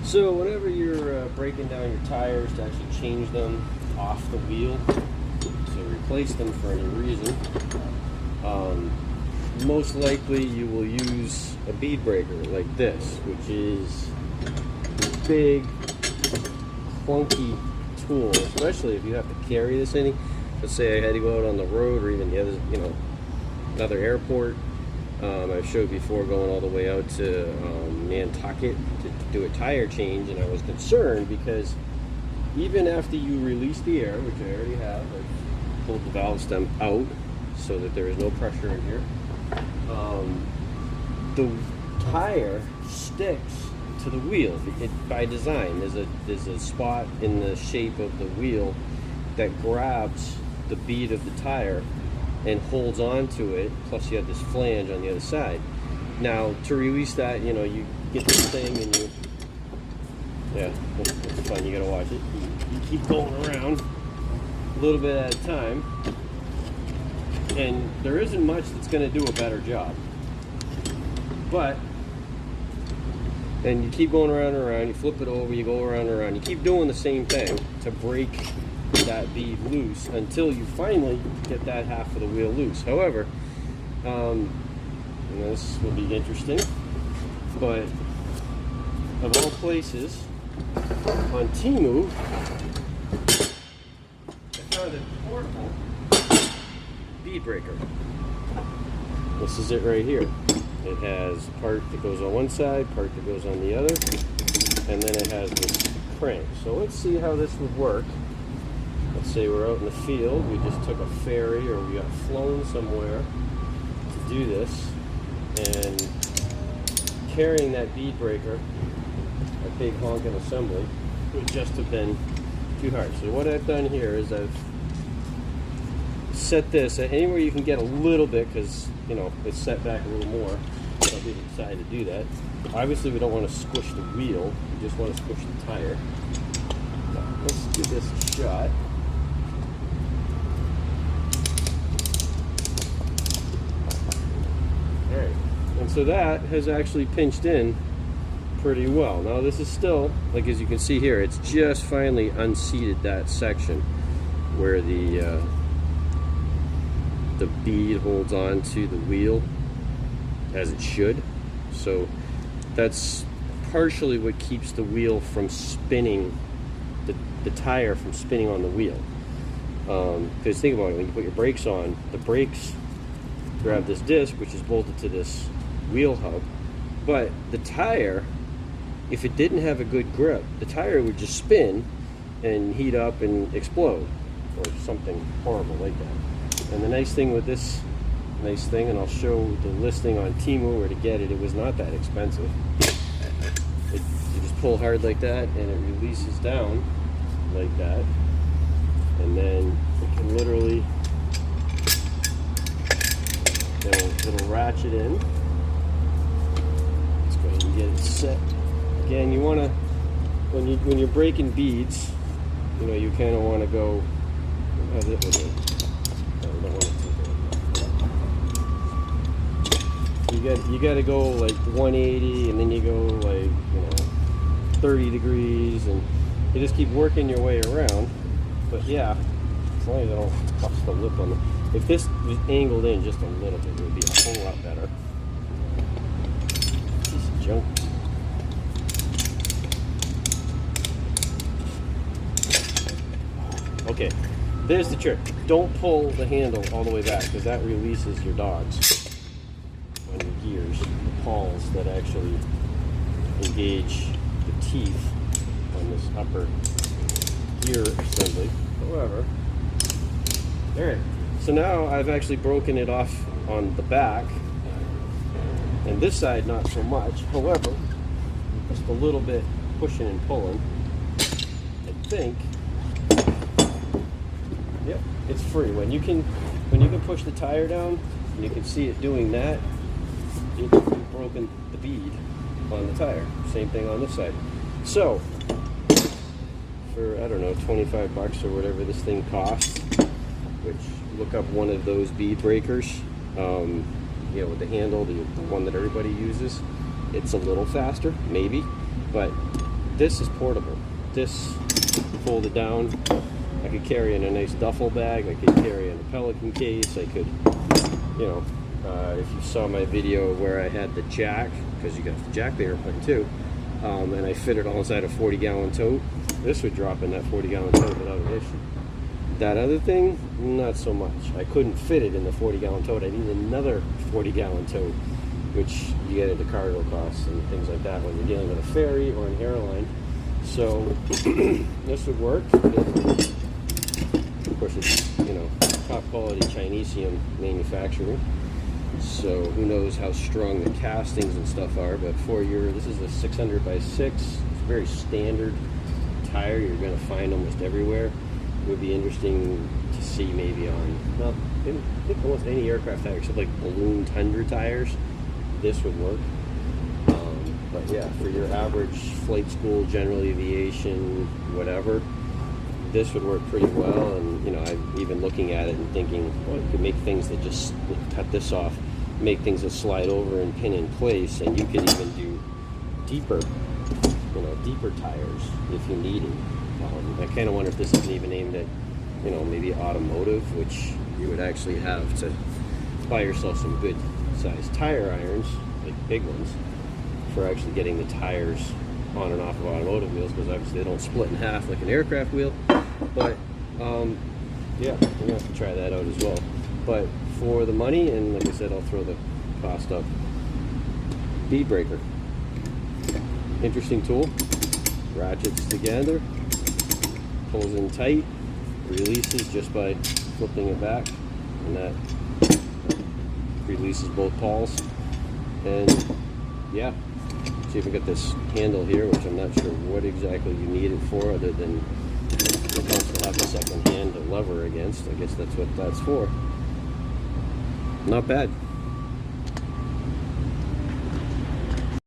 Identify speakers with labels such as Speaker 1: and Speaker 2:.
Speaker 1: So whenever you're breaking down your tires to actually change them off the wheel, so replace them for any reason, most likely you will use a bead breaker like this, which is a big, clunky tool, especially if you have to carry this any. Let's say I had to go out on the road or even the other, another airport. I've showed before going all the way out to Nantucket to do a tire change, and I was concerned because even after you release the air, which I already have, I've pulled the valve stem out so that there is no pressure in here. The tire sticks to the wheel by design. There's a spot in the shape of the wheel that grabs the bead of the tire and holds on to it, plus you have this flange on the other side. Now, to release that, you get this thing and it's fun, you gotta watch it. You keep going around a little bit at a time, and there isn't much that's gonna do a better job. And you keep going around and around, you flip it over, you go around and around, you keep doing the same thing to break that bead loose until you finally get that half of the wheel loose. However, this will be interesting, but of all places, on Temu, I found a portable bead breaker. This is it right here. It has part that goes on one side, part that goes on the other, and then it has this crank. So let's see how this would work. Let's say we're out in the field, we just took a ferry or we got flown somewhere to do this, and carrying that bead breaker, a big honking assembly, would just have been too hard. So what I've done here is I've set this at anywhere you can get a little bit, because it's set back a little more. So I didn't decide to do that. Obviously we don't want to squish the wheel, we just want to squish the tire. Now, let's give this a shot. Alright, and so that has actually pinched in pretty well. Now this is still, like as you can see here, it's just finally unseated that section where the bead holds on to the wheel as it should. So that's partially what keeps the wheel from spinning, the tire from spinning on the wheel. Because think about it, when you put your brakes on, the brakes grab this disc, which is bolted to this wheel hub, but the tire, if it didn't have a good grip, the tire would just spin and heat up and explode, or something horrible like that. And the nice thing with this and I'll show the listing on Temu where to get it, it was not that expensive. You just pull hard like that and it releases down like that, and then it can literally, it'll ratchet in. Let's go ahead and get it set. Again, you want to, when you're breaking beads, you kind of want to go, how's it with it? You got to go like 180, and then you go like 30 degrees, and you just keep working your way around. But yeah, as long as I don't bust the lip on them. If this was angled in just a little bit, it would be a whole lot better. Piece of junk. Okay, there's the trick. Don't pull the handle all the way back, because that releases your dogs on your gears, the pawls that actually engage the teeth on this upper gear assembly. However, alright, so now I've actually broken it off on the back, and this side not so much. However, just a little bit pushing and pulling, I think, yep, it's free. When you can push the tire down, and you can see it doing that, you've broken the bead on the tire. Same thing on this side. So for, I don't know, 25 bucks or whatever this thing costs, which, look up one of those bead breakers, with the handle, the one that everybody uses. It's a little faster, maybe, but this is portable. This folded down, I could carry in a nice duffel bag, I could carry in a Pelican case, I could, you know, if you saw my video where I had the jack, because you got to jack the airplane too, and I fit it all inside a 40-gallon tote, this would drop in that 40-gallon tote without an issue. That other thing, not so much. I couldn't fit it in the 40-gallon tote. I need another 40-gallon tote, which you get into cargo costs and things like that when you're dealing with a ferry or an airline. So this would work. Of course, it's, you know, top quality Chinesium manufacturing. So who knows how strong the castings and stuff are, but for your, this is a 600 by 6, it's a very standard tire you're going to find almost everywhere. It would be interesting to see maybe on, well, I think almost any aircraft tire except like balloon Tundra tires, this would work. But yeah, for your average flight school, general aviation, whatever, this would work pretty well. And you know, I'm even looking at it and thinking, well, you could make things that just cut this off, make things that slide over and pin in place, and you could even do deeper, you know, deeper tires if you needed. I kind of wonder if this isn't even aimed at, you know, maybe automotive, which you would actually have to buy yourself some good sized tire irons, like big ones, for actually getting the tires on and off of automotive wheels, because obviously they don't split in half like an aircraft wheel. But yeah, we're gonna have to try that out as well. But for the money, and like I said, I'll throw the cost up, bead breaker, interesting tool, ratchets together, pulls in tight, releases just by flipping it back, and that releases both pawls. And yeah, see if we got this handle here, which I'm not sure what exactly you need it for, other than it helps to have a second hand to lever against. I guess that's what that's for. Not bad.